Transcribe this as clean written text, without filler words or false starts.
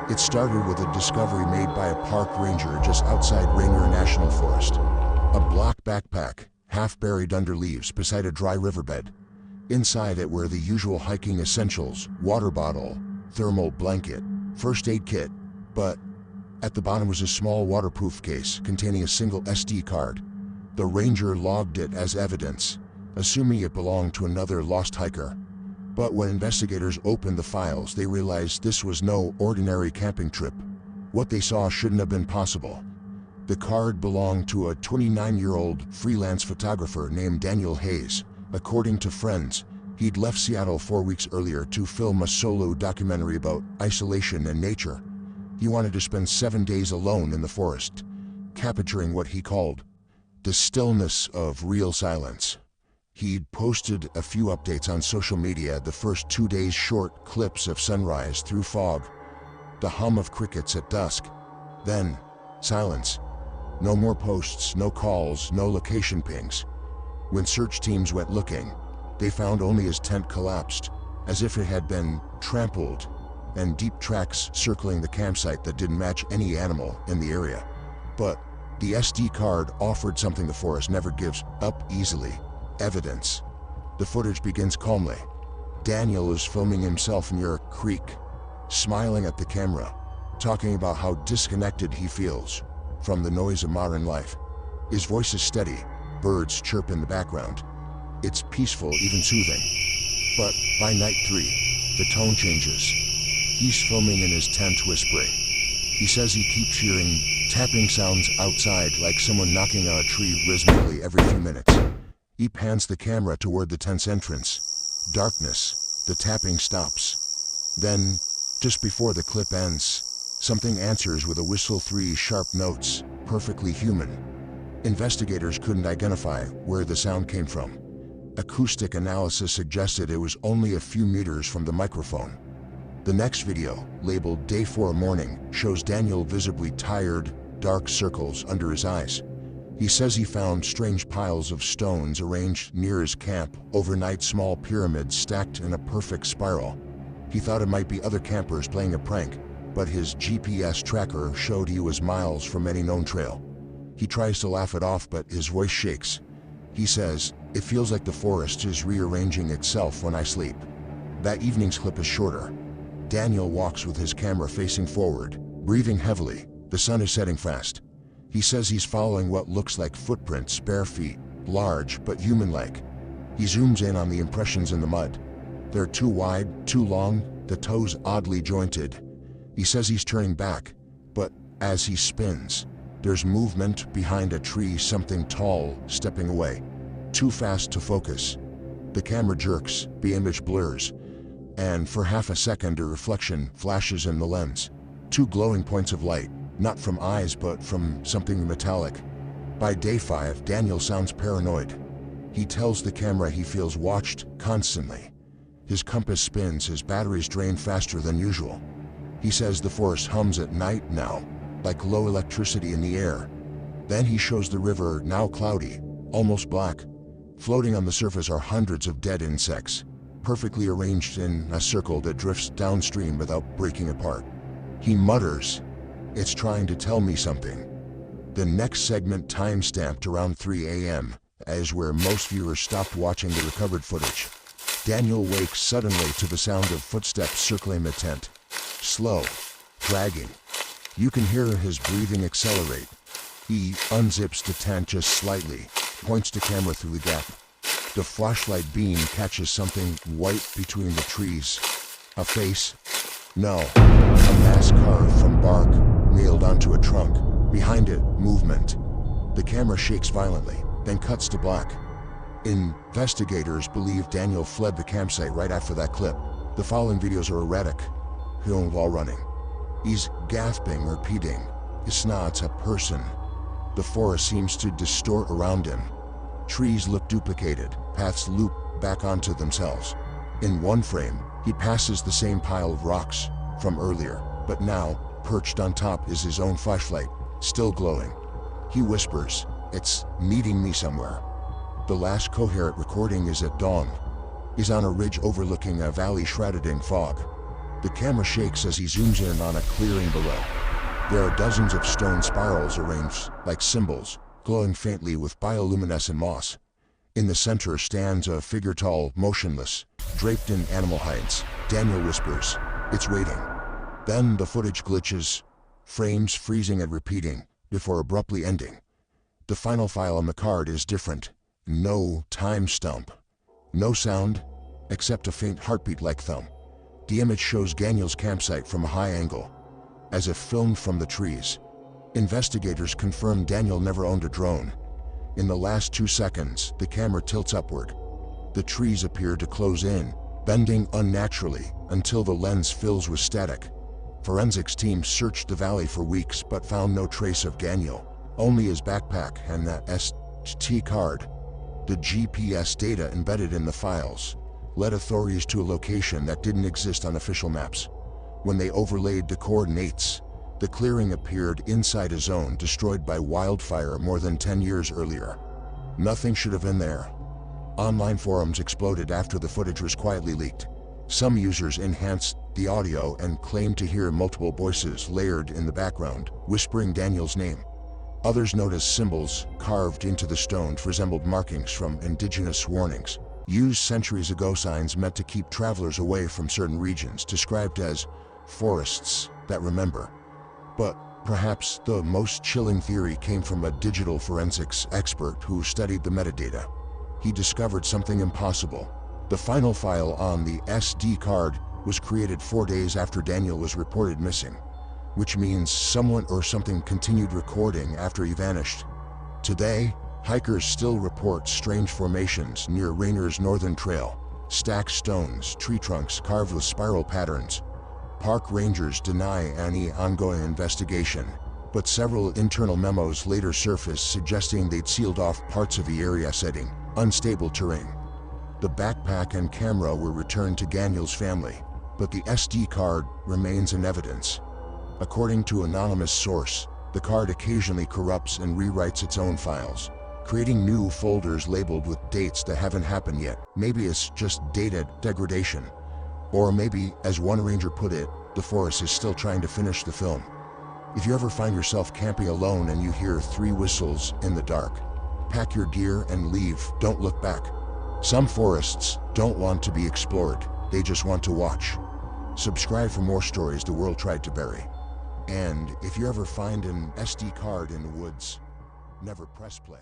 It started with a discovery made by a park ranger just outside Rainier National Forest. A black backpack, half buried under leaves beside a dry riverbed. Inside it were the usual hiking essentials: water bottle, thermal blanket, first aid kit, but at the bottom was a small waterproof case containing a single SD card. The ranger logged it as evidence, assuming it belonged to another lost hiker. But when investigators opened the files, they realized this was no ordinary camping trip. What they saw shouldn't have been possible. The card belonged to a 29-year-old freelance photographer named Daniel Hayes. According to friends, he'd left Seattle 4 weeks earlier to film a solo documentary about isolation and nature. He wanted to spend 7 days alone in the forest, capturing what he called the stillness of real silence. He'd posted a few updates on social media, the first 2 days short clips of sunrise through fog, the hum of crickets at dusk. Then, silence. No more posts, no calls, no location pings. When search teams went looking, they found only his tent collapsed, as if it had been trampled, and deep tracks circling the campsite that didn't match any animal in the area. But the SD card offered something the forest never gives up easily: evidence. The footage begins calmly. Daniel is filming himself near a creek, smiling at the camera, talking about how disconnected he feels from the noise of modern life. His voice is steady, birds chirp in the background. It's peaceful, even soothing. But by night 3, the tone changes. He's filming in his tent, whispering. He says he keeps hearing tapping sounds outside, like someone knocking on a tree rhythmically every few minutes. He pans the camera toward the tent's entrance. Darkness. The tapping stops. Then, just before the clip ends, something answers with a whistle, 3 sharp notes, perfectly human. Investigators couldn't identify where the sound came from. Acoustic analysis suggested it was only a few meters from the microphone. The next video, labeled Day 4 Morning, shows Daniel visibly tired, dark circles under his eyes. He says he found strange piles of stones arranged near his camp overnight, small pyramids stacked in a perfect spiral. He thought it might be other campers playing a prank, but his GPS tracker showed he was miles from any known trail. He tries to laugh it off, but his voice shakes. He says, "It feels like the forest is rearranging itself when I sleep." That evening's clip is shorter. Daniel walks with his camera facing forward, breathing heavily. The sun is setting fast. He says he's following what looks like footprints, bare feet, large but human-like. He zooms in on the impressions in the mud. They're too wide, too long, the toes oddly jointed. He says he's turning back, but as he spins, there's movement behind a tree, something tall, stepping away. Too fast to focus. The camera jerks, the image blurs, and for half a second a reflection flashes in the lens. 2 glowing points of light, not from eyes but from something metallic. By day 5, Daniel sounds paranoid. He tells the camera he feels watched constantly. His compass spins, his batteries drain faster than usual. He says the forest hums at night now, like low electricity in the air. Then he shows the river, now cloudy, almost black. Floating on the surface are hundreds of dead insects, perfectly arranged in a circle that drifts downstream without breaking apart. He mutters, "It's trying to tell me something." The next segment, time-stamped around 3 a.m., is where most viewers stopped watching the recovered footage. Daniel wakes suddenly to the sound of footsteps circling the tent. Slow, dragging. You can hear his breathing accelerate. He unzips the tent just slightly, points the camera through the gap. The flashlight beam catches something white between the trees. A face? No. A mask carved from bark, nailed onto a trunk. Behind it, movement. The camera shakes violently, then cuts to black. Investigators believe Daniel fled the campsite right after that clip. The following videos are erratic, filmed while running. He's gasping, repeating, "It's not a person." The forest seems to distort around him. Trees look duplicated, paths loop back onto themselves. In one frame, he passes the same pile of rocks from earlier, but now, perched on top is his own flashlight, still glowing. He whispers, "It's meeting me somewhere." The last coherent recording is at dawn. He's on a ridge overlooking a valley shrouded in fog. The camera shakes as he zooms in on a clearing below. There are dozens of stone spirals arranged like symbols, glowing faintly with bioluminescent moss. In the center stands a figure tall, motionless, draped in animal hides. Daniel whispers, "It's waiting." Then the footage glitches, frames freezing and repeating, before abruptly ending. The final file on the card is different. No time stamp. No sound, except a faint heartbeat-like thump. The image shows Daniel's campsite from a high angle, as if filmed from the trees. Investigators confirm Daniel never owned a drone. In the last 2 seconds, the camera tilts upward. The trees appear to close in, bending unnaturally until the lens fills with static. Forensics teams searched the valley for weeks but found no trace of Daniel, only his backpack and that SD card. The GPS data embedded in the files led authorities to a location that didn't exist on official maps. When they overlaid the coordinates, the clearing appeared inside a zone destroyed by wildfire more than 10 years earlier. Nothing should have been there. Online forums exploded after the footage was quietly leaked. Some users enhanced the audio and claimed to hear multiple voices layered in the background, whispering Daniel's name. Others noticed symbols carved into the stone resembled markings from indigenous warnings. Used centuries ago signs meant to keep travelers away from certain regions, described as forests that remember. But perhaps the most chilling theory came from a digital forensics expert who studied the metadata. He discovered something impossible. The final file on the SD card was created 4 days after Daniel was reported missing, which means someone or something continued recording after he vanished. Today, hikers still report strange formations near Rainier's northern trail, stacked stones, tree trunks carved with spiral patterns. Park rangers deny any ongoing investigation, but several internal memos later surfaced suggesting they'd sealed off parts of the area citing unstable terrain. The backpack and camera were returned to Daniel's family, but the SD card remains in evidence. According to an anonymous source, the card occasionally corrupts and rewrites its own files, creating new folders labeled with dates that haven't happened yet. Maybe it's just data degradation. Or maybe, as one ranger put it, the forest is still trying to finish the film. If you ever find yourself camping alone and you hear 3 whistles in the dark, pack your gear and leave. Don't look back. Some forests don't want to be explored, they just want to watch. Subscribe for more stories the world tried to bury. And if you ever find an SD card in the woods, never press play.